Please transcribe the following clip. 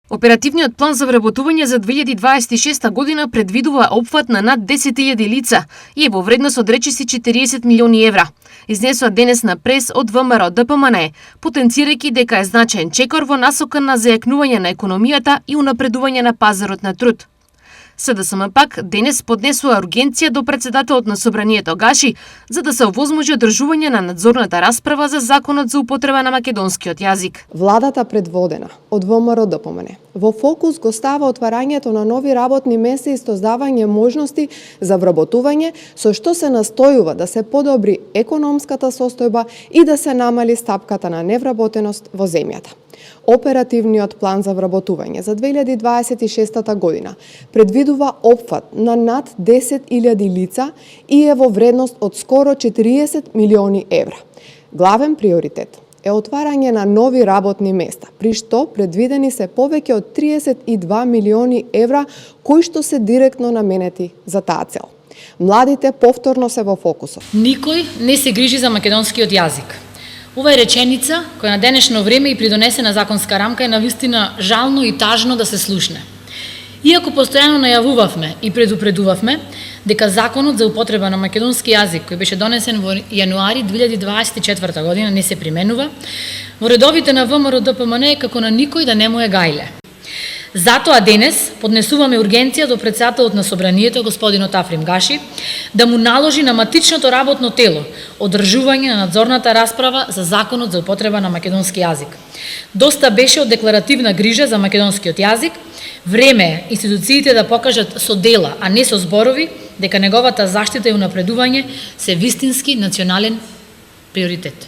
Оперативниот план за вработување за 2026 година предвидува опфат на над 10.000 лица и е во вредност од речиси 40 милиони евра. Изнесува денес на прес од ВМРО ДПМН, потенцирајќи дека е значаен чекор во насока на зајакнување на економијата и унапредување на пазарот на труд. СДСМ пак денес поднесува ургенција до председателот на Собранието Гаши за да се овозможи одржување на надзорната расправа за Законот за употреба на македонскиот јазик. Владата предводена од ВМРО ДПМН во фокус го става отварањето на нови работни места и создавање можности за вработување, со што се настојува да се подобри економската состојба и да се намали стапката на невработеност во земјата. Оперативниот план за вработување за 2026 година предвидува опфат на над 10.000 лица и е во вредност од скоро 40 милиони евра. Главен приоритет е отварање на нови работни места, при што предвидени се повеќе од 32 милиони евра кои што се директно наменети за таа цел. Младите повторно се во фокусот. Никој не се грижи за македонскиот јазик. Ова е реченица која на денешно време и придонесена законска рамка е навистина жално и тажно да се слушне. Иако постојано најавувавме и предупредувавме дека Законот за употреба на македонски јазик, кој беше донесен во јануари 2024 година, не се применува, во редовите на ВМРО ДПМН е како на никој да не му е гајле. Затоа денес поднесуваме ургенција до председателот на Собранието, господинот Африм Гаши, да му наложи на матичното работно тело одржување на надзорната расправа за Законот за употреба на македонски јазик. Доста беше од декларативна грижа за македонскиот јазик. Време е институциите да покажат со дела, а не со зборови, дека неговата заштита и унапредување се вистински национален приоритет.